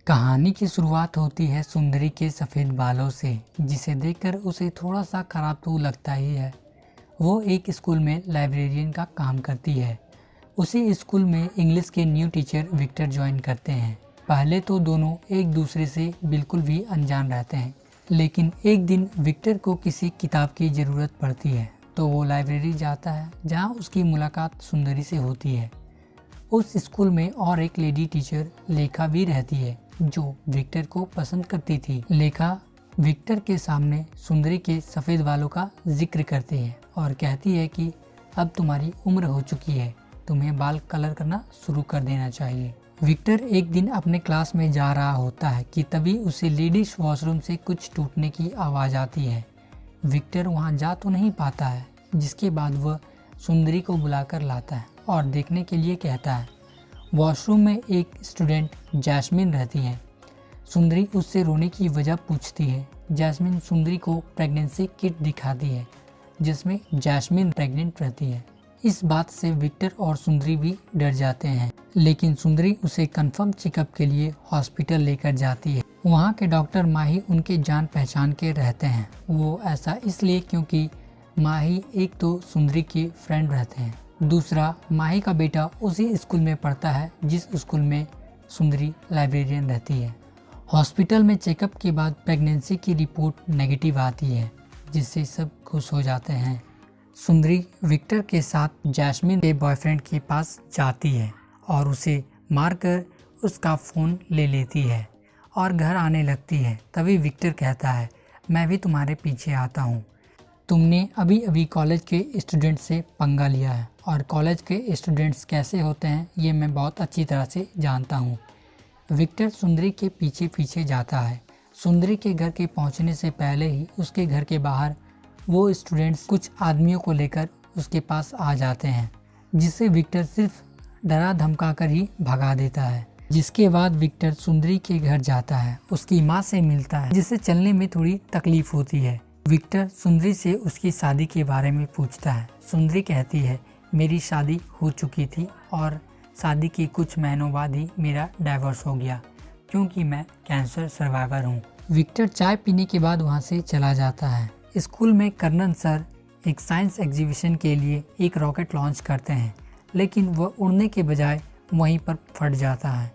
कहानी की शुरुआत होती है सुंदरी के सफ़ेद बालों से, जिसे देखकर उसे थोड़ा सा खराब तो लगता ही है। वो एक स्कूल में लाइब्रेरियन का काम करती है। उसी स्कूल में इंग्लिश के न्यू टीचर विक्टर ज्वाइन करते हैं। पहले तो दोनों एक दूसरे से बिल्कुल भी अनजान रहते हैं, लेकिन एक दिन विक्टर को किसी किताब की ज़रूरत पड़ती है, तो वो लाइब्रेरी जाता है जहाँ उसकी मुलाकात सुंदरी से होती है। उस स्कूल में और एक लेडी टीचर लेखा भी रहती है, जो विक्टर को पसंद करती थी। लेखा विक्टर के सामने सुंदरी के सफ़ेद बालों का जिक्र करती है और कहती है कि अब तुम्हारी उम्र हो चुकी है, तुम्हें बाल कलर करना शुरू कर देना चाहिए। विक्टर एक दिन अपने क्लास में जा रहा होता है कि तभी उसे लेडीज वॉशरूम से कुछ टूटने की आवाज़ आती है। विक्टर वहां जा तो नहीं पाता है, जिसके बाद वह सुंदरी को बुलाकर लाता है और देखने के लिए कहता है। वॉशरूम में एक स्टूडेंट जैस्मिन रहती है। सुंदरी उससे रोने की वजह पूछती है। जैस्मिन सुंदरी को प्रेगनेंसी किट दिखाती है, जिसमें जैस्मिन प्रेग्नेंट रहती है। इस बात से विक्टर और सुंदरी भी डर जाते हैं, लेकिन सुंदरी उसे कंफर्म चेकअप के लिए हॉस्पिटल लेकर जाती है। वहाँ के डॉक्टर माही उनके जान पहचान के रहते हैं। वो ऐसा इसलिए क्योंकि माही एक तो सुंदरी के फ्रेंड रहते हैं, दूसरा माही का बेटा उसी स्कूल में पढ़ता है जिस स्कूल में सुंदरी लाइब्रेरियन रहती है। हॉस्पिटल में चेकअप के बाद प्रेगनेंसी की रिपोर्ट नेगेटिव आती है, जिससे सब खुश हो जाते हैं। सुंदरी विक्टर के साथ जैस्मिन के बॉयफ्रेंड के पास जाती है और उसे मारकर उसका फ़ोन ले लेती है और घर आने लगती है। तभी विक्टर कहता है, मैं भी तुम्हारे पीछे आता हूँ। तुमने अभी अभी कॉलेज के स्टूडेंट से पंगा लिया है और कॉलेज के स्टूडेंट्स कैसे होते हैं ये मैं बहुत अच्छी तरह से जानता हूँ। विक्टर सुंदरी के पीछे पीछे जाता है। सुंदरी के घर के पहुँचने से पहले ही उसके घर के बाहर वो स्टूडेंट्स कुछ आदमियों को लेकर उसके पास आ जाते हैं, जिससे विक्टर सिर्फ डरा धमका कर ही भगा देता है। जिसके बाद विक्टर सुंदरी के घर जाता है, उसकी माँ से मिलता है, जिसे चलने में थोड़ी तकलीफ होती है। विक्टर सुंदरी से उसकी शादी के बारे में पूछता है। सुंदरी कहती है, मेरी शादी हो चुकी थी और शादी के कुछ महीनों बाद ही मेरा डाइवोर्स हो गया, क्योंकि मैं कैंसर सर्वाइवर हूँ। विक्टर चाय पीने के बाद वहाँ से चला जाता है। स्कूल में कर्नल सर एक साइंस एग्जीबिशन के लिए एक रॉकेट लॉन्च करते हैं, लेकिन वह उड़ने के बजाय वहीं पर फट जाता है।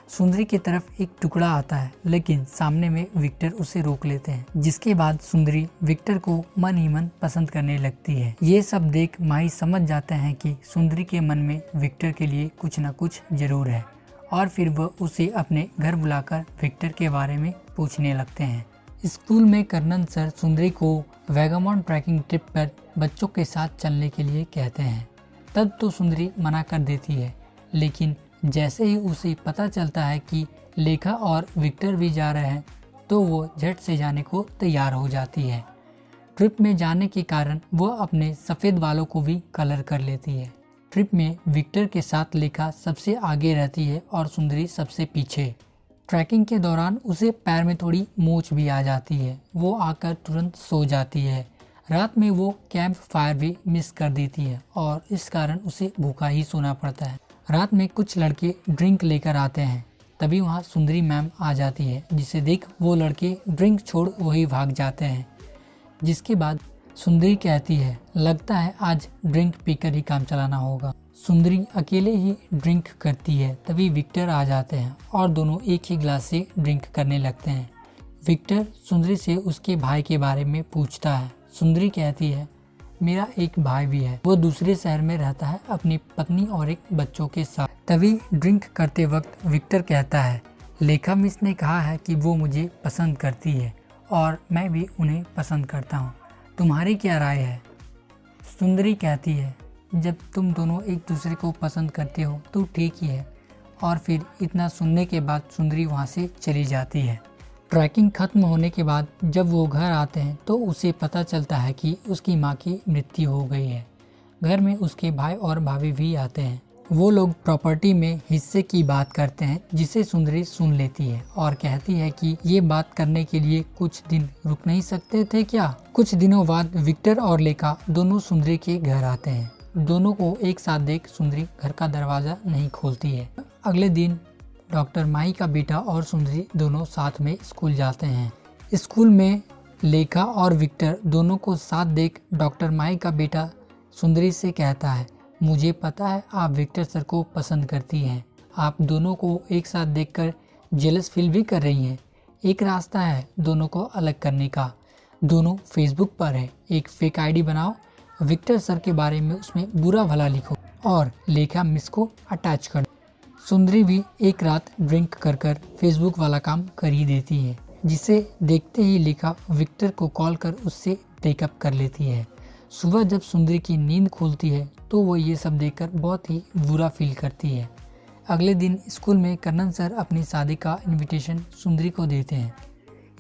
सुंदरी की तरफ एक टुकड़ा आता है, लेकिन सामने में विक्टर उसे रोक लेते हैं, जिसके बाद सुंदरी विक्टर को मन ही मन पसंद करने लगती है। ये सब देख माही समझ जाते हैं कि सुंदरी के मन में विक्टर के लिए कुछ न कुछ जरूर है, और फिर वह उसे अपने घर बुलाकर विक्टर के बारे में पूछने लगते हैं। स्कूल में कर्नल सर सुंदरी को वैगामॉन ट्रैकिंग ट्रिप पर बच्चों के साथ चलने के लिए कहते हैं। तब तो सुंदरी मना कर देती है, लेकिन जैसे ही उसे पता चलता है कि लेखा और विक्टर भी जा रहे हैं, तो वो झट से जाने को तैयार हो जाती है। ट्रिप में जाने के कारण वह अपने सफ़ेद बालों को भी कलर कर लेती है। ट्रिप में विक्टर के साथ लेखा सबसे आगे रहती है और सुंदरी सबसे पीछे। ट्रैकिंग के दौरान उसे पैर में थोड़ी मोच भी आ जाती है। वो आकर तुरंत सो जाती है। रात में वो कैंप फायर भी मिस कर देती है और इस कारण उसे भूखा ही सोना पड़ता है। रात में कुछ लड़के ड्रिंक लेकर आते हैं, तभी वहाँ सुंदरी मैम आ जाती है, जिसे देख वो लड़के ड्रिंक छोड़ वही भाग जाते हैं। जिसके बाद सुंदरी कहती है, लगता है आज ड्रिंक पीकर ही काम चलाना होगा। सुंदरी अकेले ही ड्रिंक करती है, तभी विक्टर आ जाते हैं और दोनों एक ही ग्लास से ड्रिंक करने लगते हैं। विक्टर सुंदरी से उसके भाई के बारे में पूछता है। सुंदरी कहती है, मेरा एक भाई भी है, वो दूसरे शहर में रहता है अपनी पत्नी और एक बच्चों के साथ। तभी ड्रिंक करते वक्त विक्टर कहता है, लेखा मिस ने कहा है कि वो मुझे पसंद करती है और मैं भी उन्हें पसंद करता हूँ, तुम्हारी क्या राय है? सुंदरी कहती है, जब तुम दोनों एक दूसरे को पसंद करते हो तो ठीक ही है। और फिर इतना सुनने के बाद सुंदरी वहाँ से चली जाती है। ट्रैकिंग खत्म होने के बाद जब वो घर आते हैं तो उसे पता चलता है कि उसकी माँ की मृत्यु हो गई है। घर में उसके भाई और भाभी भी आते हैं। वो लोग प्रॉपर्टी में हिस्से की बात करते हैं, जिसे सुंदरी सुन लेती है और कहती है कि ये बात करने के लिए कुछ दिन रुक नहीं सकते थे क्या? कुछ दिनों बाद विक्टर और लेखा दोनों सुंदरी के घर आते हैं। दोनों को एक साथ देख सुंदरी घर का दरवाजा नहीं खोलती है। अगले दिन डॉक्टर माई का बेटा और सुंदरी दोनों साथ में स्कूल जाते हैं। स्कूल में लेखा और विक्टर दोनों को साथ देख डॉक्टर माई का बेटा सुंदरी से कहता है, मुझे पता है आप विक्टर सर को पसंद करती हैं। आप दोनों को एक साथ देखकर जेलस फील भी कर रही हैं। एक रास्ता है दोनों को अलग करने का। दोनों फेसबुक पर हैं। एक फेक आईडी बनाओ, विक्टर सर के बारे में उसमें बुरा भला लिखो और लेखा मिस को अटैच कर। सुंदरी भी एक रात ड्रिंक कर फेसबुक वाला काम कर ही देती है, जिसे देखते ही लेखा विक्टर को कॉल कर उससे ब्रेकअप कर लेती है। सुबह जब सुंदरी की नींद खुलती है तो वो ये सब देखकर बहुत ही बुरा फील करती है। अगले दिन स्कूल में कन्नन सर अपनी शादी का इनविटेशन सुंदरी को देते हैं।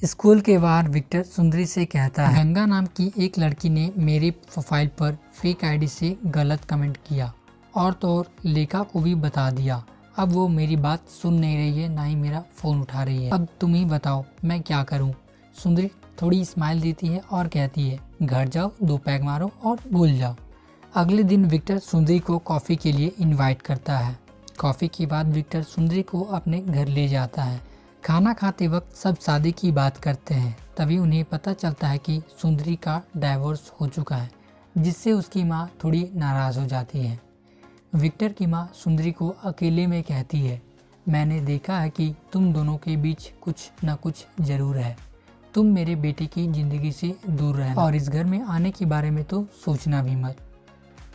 स्कूल के बाहर विक्टर सुंदरी से कहता है, गंगा नाम की एक लड़की ने मेरे प्रोफाइल पर फेक आईडी से गलत कमेंट किया और तो और लेखा को भी बता दिया। अब वो मेरी बात सुन नहीं रही है, ना ही मेरा फ़ोन उठा रही है। अब तुम ही बताओ मैं क्या करूं? सुंदरी थोड़ी स्माइल देती है और कहती है, घर जाओ, 2 पैग मारो और भूल जाओ। अगले दिन विक्टर सुंदरी को कॉफ़ी के लिए इनवाइट करता है। कॉफ़ी के बाद विक्टर सुंदरी को अपने घर ले जाता है। खाना खाते वक्त सब शादी की बात करते हैं। तभी उन्हें पता चलता है कि सुंदरी का डाइवोर्स हो चुका है, जिससे उसकी माँ थोड़ी नाराज़ हो जाती है। विक्टर की माँ सुंदरी को अकेले में कहती है, मैंने देखा है कि तुम दोनों के बीच कुछ न कुछ ज़रूर है। तुम मेरे बेटे की ज़िंदगी से दूर रहना और इस घर में आने के बारे में तो सोचना भी मत।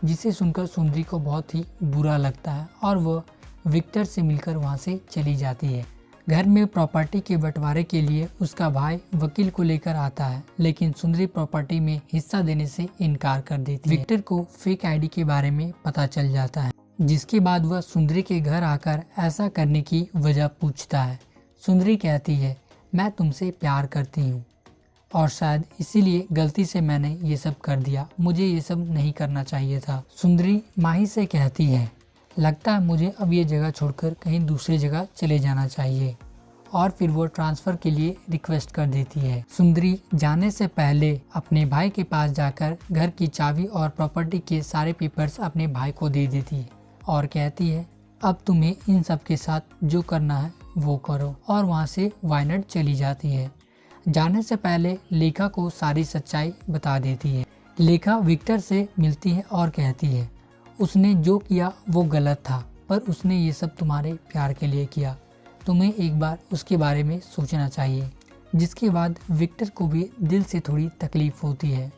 जिसे सुनकर सुंदरी को बहुत ही बुरा लगता है और वह विक्टर से मिलकर वहाँ से चली जाती है। घर में प्रॉपर्टी के बंटवारे के लिए उसका भाई वकील को लेकर आता है, लेकिन सुंदरी प्रॉपर्टी में हिस्सा देने से इनकार कर देती है। विक्टर को फेक आईडी के बारे में पता चल जाता है, जिसके बाद वह सुंदरी के घर आकर ऐसा करने की वजह पूछता है। सुंदरी कहती है, मैं तुमसे प्यार करती हूँ और शायद इसीलिए गलती से मैंने ये सब कर दिया। मुझे ये सब नहीं करना चाहिए था। सुंदरी माही से कहती है, लगता है मुझे अब ये जगह छोड़कर कहीं दूसरी जगह चले जाना चाहिए और फिर वो ट्रांसफ़र के लिए रिक्वेस्ट कर देती है। सुंदरी जाने से पहले अपने भाई के पास जाकर घर की चाबी और प्रॉपर्टी के सारे पेपर्स अपने भाई को दे देती है और कहती है, अब तुम्हें इन सब के साथ जो करना है वो करो, और वहाँ से वायनाड चली जाती है। जाने से पहले लेखा को सारी सच्चाई बता देती है। लेखा विक्टर से मिलती है और कहती है, उसने जो किया वो गलत था, पर उसने ये सब तुम्हारे प्यार के लिए किया। तुम्हें एक बार उसके बारे में सोचना चाहिए। जिसके बाद विक्टर को भी दिल से थोड़ी तकलीफ होती है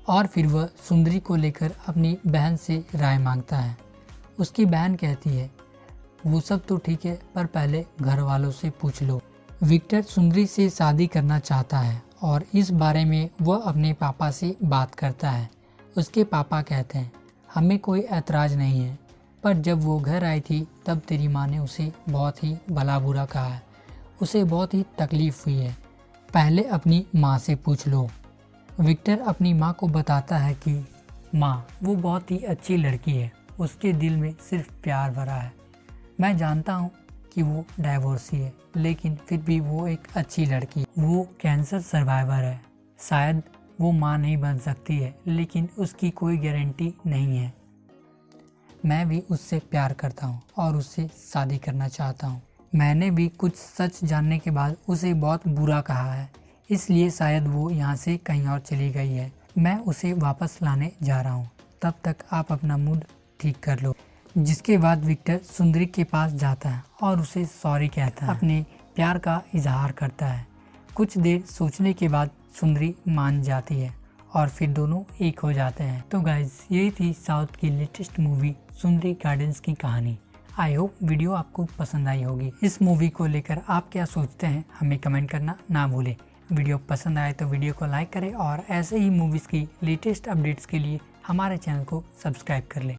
और फिर वह सुंदरी को लेकर अपनी बहन से राय मांगता है। उसकी बहन कहती है, वो सब तो ठीक है, पर पहले घर वालों से पूछ लो। विक्टर सुंदरी से शादी करना चाहता है और इस बारे में वह अपने पापा से बात करता है। उसके पापा कहते हैं, हमें कोई ऐतराज़ नहीं है, पर जब वो घर आई थी तब तेरी माँ ने उसे बहुत ही भला बुरा कहा है। उसे बहुत ही तकलीफ़ हुई है, पहले अपनी माँ से पूछ लो। विक्टर अपनी माँ को बताता है कि माँ, वो बहुत ही अच्छी लड़की है, उसके दिल में सिर्फ प्यार भरा है। मैं जानता हूँ कि वो डाइवोर्सी है, लेकिन फिर भी वो एक अच्छी लड़की है। वो कैंसर सर्वाइवर है। शायद वो माँ नहीं बन सकती है, लेकिन उसकी कोई गारंटी नहीं है। मैं भी उससे प्यार करता हूँ और उससे शादी करना चाहता हूँ। मैंने भी कुछ सच जानने के बाद उसे बहुत बुरा कहा है, इसलिए शायद वो यहाँ से कहीं और चली गई है। मैं उसे वापस लाने जा रहा हूँ, तब तक आप अपना मूड ठीक कर लो। जिसके बाद विक्टर सुंदरी के पास जाता है और उसे सॉरी कहता है, अपने प्यार का इजहार करता है। कुछ देर सोचने के बाद सुंदरी मान जाती है और फिर दोनों एक हो जाते हैं। तो गाइज, यही थी साउथ की लेटेस्ट मूवी सुंदरी गार्डन्स की कहानी। आई होप वीडियो आपको पसंद आई होगी। इस मूवी को लेकर आप क्या सोचते हैं हमें कमेंट करना ना भूलें। वीडियो पसंद आए तो वीडियो को लाइक करें और ऐसे ही मूवीज़ की लेटेस्ट अपडेट्स के लिए हमारे चैनल को सब्सक्राइब कर लें।